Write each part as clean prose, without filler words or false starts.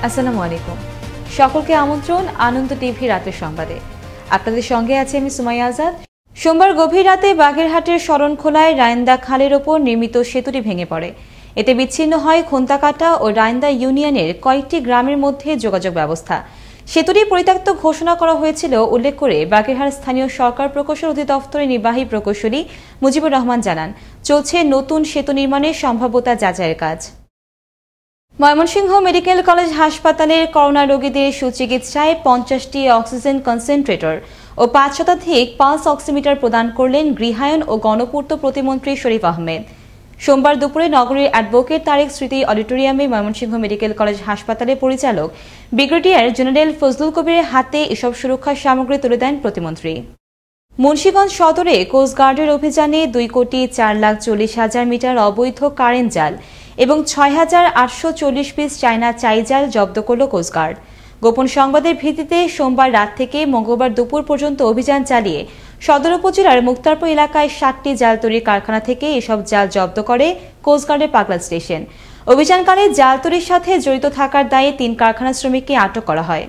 আসসালামু আলাইকুম। সকলকে আমন্ত্রণ আনন্দ টিভি রাতের সংবাদে। আপনাদের সঙ্গে আছে আমি সুমাইয়া আজাদ। সোমবার গভীর রাতে বাগেরহাটের শরণখোলায় রায়ন্দা খালের ওপর নির্মিত সেতুটি ভেঙে পড়ে। এতে বিচ্ছিন্ন হয় খোন্তাকাটা ও রায়ন্দা ইউনিয়নের কয়েকটি গ্রামের মধ্যে যোগাযোগ ব্যবস্থা। সেতুটি পরিত্যক্ত ঘোষণা করা হয়েছিল উল্লেখ করে বাগেরহাট স্থানীয় সরকার প্রকৌশল অধিদপ্তরের নির্বাহী প্রকৌশলী মুজিবুর রহমান জানান, চলছে নতুন সেতু নির্মাণের সম্ভাব্যতা যাচাইয়ের কাজ। ময়মনসিংহ মেডিকেল কলেজ হাসপাতালের করোনা রোগীদের সুচিকিৎসায় 50টি অক্সিজেন কনসেন্ট্রেটর ও 5 শতাধিক পালস অক্সিমিটার প্রদান করলেন গৃহায়ন ও গণপূর্ত প্রতিমন্ত্রী শরীফ আহমেদ। সোমবার দুপুরে নগরীর অ্যাডভোকেট তারেক স্মৃতি অডিটোরিয়ামে ময়মনসিংহ মেডিকেল কলেজ হাসপাতালের পরিচালক ব্রিগেডিয়ার জেনারেল ফজলুল কবিরের হাতে এসব সুরক্ষা সামগ্রী তুলে দেন প্রতিমন্ত্রী। মুন্সিগঞ্জ সদরে কোস্টগার্ডের অভিযানে 2,04,40,000 মিটার অবৈধ কারেন্ট জাল এবং 6,840 পিস চায়না চাইজাল জব্দ করল কোস্টগার্ড। গোপন সংবাদের ভিত্তিতে সোমবার রাত থেকে মঙ্গলবার দুপুর পর্যন্ত অভিযান চালিয়ে সদর উপজেলার মুক্তারপুর এলাকায় 7টি জাল তৈরির কারখানা থেকে এসব জাল জব্দ করে কোস্টগার্ডের পাগলা স্টেশন। অভিযানকালে জাল তৈরির সাথে জড়িত থাকার দায়ে 3 কারখানা শ্রমিককে আটক করা হয়।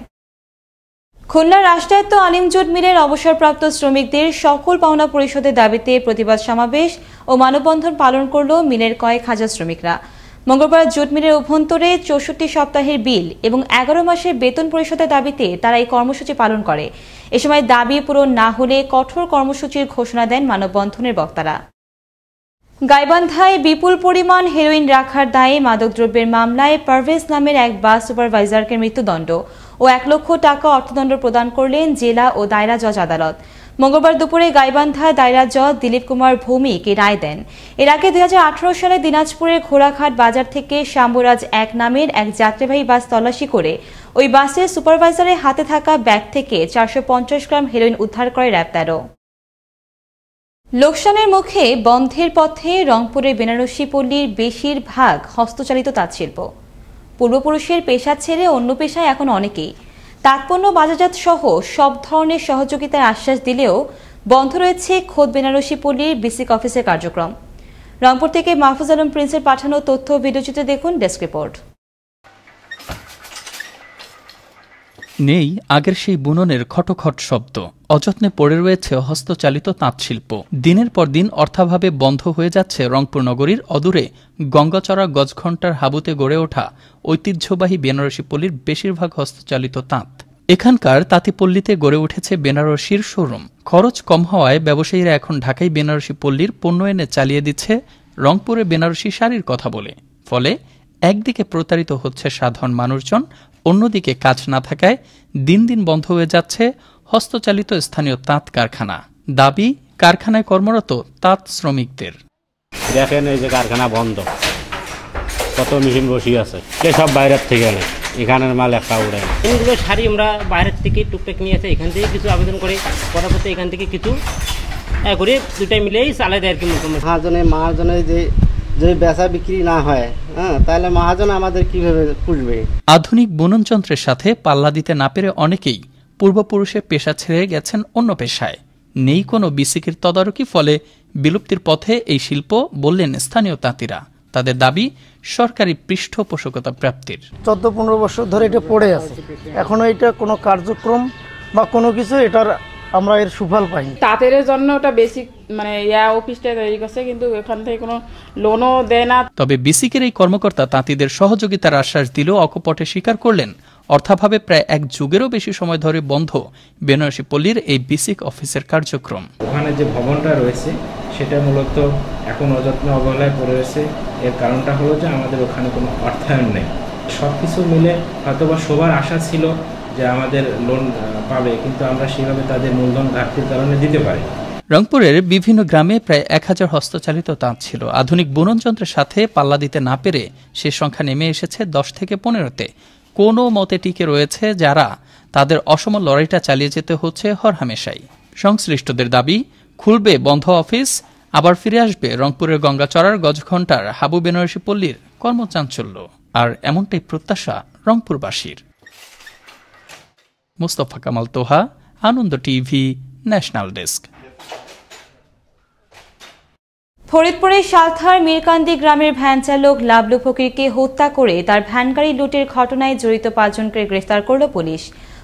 খুলনার রাষ্ট্রায়ত্ত আলিম জুট মিলের অবসরপ্রাপ্ত শ্রমিকদের সকল পাওনা পরিশোধের দাবিতে প্রতিবাদ সমাবেশ ও মানববন্ধন পালন করল মিলের কয়েক হাজার শ্রমিকরা। মঙ্গলবার জুট মিলের অভ্যন্তরে 64 সপ্তাহের বিল এবং 11 মাসের বেতন পরিশোধের দাবিতে তারা এই কর্মসূচি পালন করে। এ সময় দাবি পূরণ না হলে কঠোর কর্মসূচির ঘোষণা দেন মানববন্ধনের বক্তারা। গাইবান্ধায় বিপুল পরিমাণ হেরোইন রাখার দায়ে মাদকদ্রব্যের মামলায় পারভেজ নামের এক বাস সুপারভাইজারকে মৃত্যুদণ্ড ও 1 লক্ষ টাকা অর্থদণ্ড প্রদান করলেন জেলা ও দায়রা জজ আদালত। মঙ্গলবার দুপুরে গাইবান্ধা দায়রা জজ দিলীপ কুমার ভৌমিক এই রায় দেন। এর আগে 2018 সালে দিনাজপুরের ঘোড়াঘাট বাজার থেকে শাম্বরাজ 1 নামের এক যাত্রীবাহী বাস তল্লাশি করে ওই বাসের সুপারভাইজারের হাতে থাকা ব্যাগ থেকে 450 গ্রাম হেরোইন উদ্ধার করে র্যাব 13। লোকসানের মুখে বন্ধের পথে রংপুরের বেনারসি পল্লীর বেশিরভাগ হস্তচালিত তাঁতশিল্প। পূর্বপুরুষের পেশা ছেড়ে অন্য পেশায় এখন অনেকেই। তাঁতপণ্য বাজারজাত সহ সব ধরনের সহযোগিতার আশ্বাস দিলেও বন্ধ রয়েছে খোদ বেনারসি পল্লীর বিসিক অফিসের কার্যক্রম। রংপুর থেকে মাহফুজ আলম প্রিন্সের পাঠানো তথ্য ভিডিওচিত্রে দেখুন ডেস্ক রিপোর্ট। নেই আগের সেই বুননের খটখট শব্দ, অযত্নে পড়ে রয়েছে হস্তচালিত তাঁতশিল্প। দিনের পর দিন অর্থাভাবে বন্ধ হয়ে যাচ্ছে রংপুর নগরীর অদূরে গঙ্গাচড়া গজঘণ্টার হাবুতে গড়ে ওঠা ঐতিহ্যবাহী বেনারসি পল্লীর বেশিরভাগ হস্তচালিত তাঁত। এখানকার তাঁতিপল্লীতে গড়ে উঠেছে বেনারসির শোরুম। খরচ কম হওয়ায় ব্যবসায়ীরা এখন ঢাকায় বেনারসি পল্লীর পণ্য এনে চালিয়ে দিচ্ছে রংপুরে বেনারসি শাড়ির কথা বলে। ফলে একদিকে প্রতারিত হচ্ছে সাধারণ মানুষজন, অন্যদিকে কাজ না থাকায় দিন দিন বন্ধ হয়ে যাচ্ছে হস্তচালিত স্থানীয় তাঁত কারখানা। দাবি কারখানায় কর্মরত তাঁত শ্রমিকদের। দেখেন এই যে কারখানা বন্ধ, কত মেশিন বসে আছে, সব বাইরের থেকে আনে, এখানের মাল একটা উড়ে। এগুলো শাড়ি আমরা বাইরের থেকে টুকটাক নিয়ে আসে, এখান থেকে কিছু আবেদন করে পরবর্তী এখান থেকে কিছু করে দুটাই মিলেই চালাই দেয় আর কি। মহাজনে যে বেচা বিক্রি না হয়, তাহলে মহাজন আমাদের কিভাবে পুষবে? আধুনিক বুনন যন্ত্রের সাথে পাল্লা দিতে না পেরে অনেকেই পূর্বপুরুষের পেশা ছেড়ে গেছেন অন্য পেশায়। নেই কোনো বিসিকের তদারকি, ফলে বিলুপ্তির পথে এই শিল্প বললেন স্থানীয় তাঁতিরা। তাদের দাবি সরকারি পৃষ্ঠপোষকতা প্রাপ্তির। 14-15 বছর ধরে এটা পড়ে আছে, এখনো এটা কোনো কার্যক্রম বা কোনো কিছু এটার আমরা এর সুফল পাইনি। তাঁতের জন্য ওটা বেসিক অফিসটা তৈরি করছে, কিন্তু এখান থেকে কোনো লোনও দেয় না। তবে বিসিকের এই কর্মকর্তা তাঁতিদের সহযোগিতার আশ্বাস দিলেও অকপটে স্বীকার করলেন অর্থাভাবে প্রায় 1 যুগেরও বেশি সময় ধরে বন্ধ বেনারসি পল্লীর এই বিসিক অফিসের কার্যক্রম। ওখানে যে ভবনটা রয়েছে সেটা মূলত এখন অযত্নে অবহেলায় পড়ে রয়েছে। এর কারণটা হলো যে আমাদের ওখানে কোনো অর্থায়ন নেই। সব কিছু মিলে হয়তোবা সবার আশা ছিল যে আমাদের লোন পাবে, কিন্তু আমরা সেভাবে তাদের মূলধন ঘাটতির কারণে দিতে পারি। রংপুরের বিভিন্ন গ্রামে প্রায় 1000 হস্তচালিত তাঁত ছিল। আধুনিক বুনন যন্ত্রের সাথে পাল্লা দিতে না পেরে সে সংখ্যা নেমে এসেছে 10 থেকে 15-তে। কোনো মতে টিকে রয়েছে যারা, তাদের অসম লড়াইটা চালিয়ে যেতে হচ্ছে হরহামেশাই। সংশ্লিষ্টদের দাবি খুলবে বন্ধ অফিস, আবার ফিরে আসবে রংপুরের গঙ্গাচড়ার গজঘণ্টার হাবু বেনারসি পল্লীর কর্মচাঞ্চল্য। আর এমনটাই প্রত্যাশা রংপুরবাসীর। মুস্তফা কামাল তোহা, আনন্দ টিভি, ন্যাশনাল ডেস্ক। ফরিদপুরের সালথার মিরকান্দি গ্রামের ভ্যান চালক লাবলু ফকিরকে হত্যা করে তার ভ্যানগাড়ি লুটের ঘটনায় জড়িত 5 জনকে গ্রেফতার করল পুলিশ।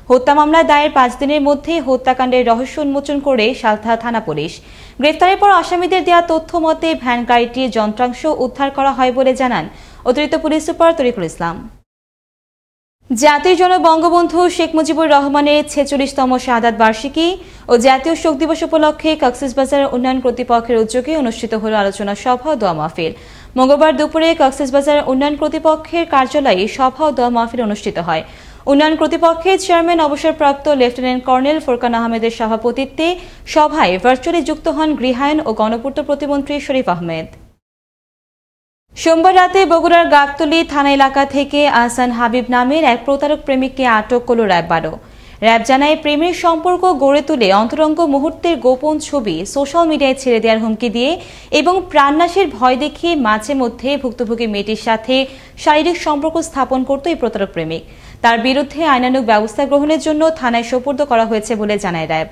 হত্যা মামলা দায়ের 5 দিনের মধ্যে হত্যাকাণ্ডের রহস্য উন্মোচন করে সালথা থানা পুলিশ। গ্রেফতারের পর আসামিদের দেওয়া তথ্য মতে ভ্যানগাড়িটির যন্ত্রাংশ উদ্ধার করা হয় বলে জানান অতিরিক্ত পুলিশ সুপার তরিকুল ইসলাম। জাতির জনক বঙ্গবন্ধু শেখ মুজিবুর রহমানের 46তম শাহাদাত বার্ষিকী ও জাতীয় শোক দিবস উপলক্ষে কক্সবাজার উন্নয়ন কর্তৃপক্ষের উদ্যোগে অনুষ্ঠিত হল আলোচনা সভা ও দোয়া মাহফিল। মঙ্গলবার দুপুরে কক্সবাজার উন্নয়ন কর্তৃপক্ষের কার্যালয়ে সভা ও দোয়া মাহফিল অনুষ্ঠিত হয়। উন্নয়ন কর্তৃপক্ষের চেয়ারম্যান অবসরপ্রাপ্ত লেফটেন্যান্ট কর্নেল ফোরকান আহমেদের সভাপতিত্বে সভায় ভার্চুয়ালি যুক্ত হন গৃহায়ন ও গণপূর্ত প্রতিমন্ত্রী শরীফ আহমেদ। সোমবার রাতে বগুড়ার গাবতলী থানা এলাকা থেকে আহসান হাবিব নামের এক প্রতারক প্রেমিককে আটক করল র্যাব 12। র্যাব জানায় প্রেমের সম্পর্ক গড়ে তুলে অন্তরঙ্গ মুহূর্তের গোপন ছবি সোশ্যাল মিডিয়ায় ছেড়ে দেওয়ার হুমকি দিয়ে এবং প্রাণনাশের ভয় দেখিয়ে মাঝে মধ্যে ভুক্তভোগী মেয়েটির সাথে শারীরিক সম্পর্ক স্থাপন করত এই প্রতারক প্রেমিক। তার বিরুদ্ধে আইনানুগ ব্যবস্থা গ্রহণের জন্য থানায় সোপর্দ করা হয়েছে বলে জানায় র্যাব।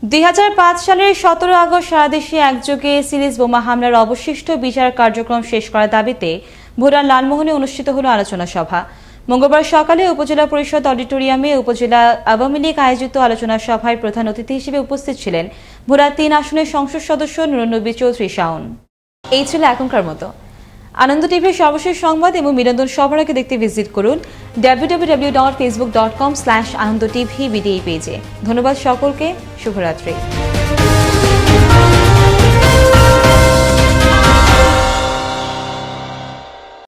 2005 সালের 17 আগস্ট সারা দেশে একযোগে সিরিজ বোমা হামলার অবশিষ্ট বিচার কার্যক্রম শেষ করার দাবিতে ভোলার লালমোহনে অনুষ্ঠিত হল আলোচনা সভা। মঙ্গলবার সকালে উপজেলা পরিষদ অডিটোরিয়ামে উপজেলা আওয়ামী লীগ আয়োজিত আলোচনা সভায় প্রধান অতিথি হিসেবে উপস্থিত ছিলেন ভোলা 3 আসনের সংসদ সদস্য নুরুন্নবী চৌধুরী শাওন। এই ছিল এখনকার মতো। আনন্দ টিভির সর্বশেষ সংবাদ এবং বিনোদন সভাকে দেখতে ভিজিট করুন www.facebook.com/anandotv পেজে। ধন্যবাদ সকলকে, শুভরাত্রি।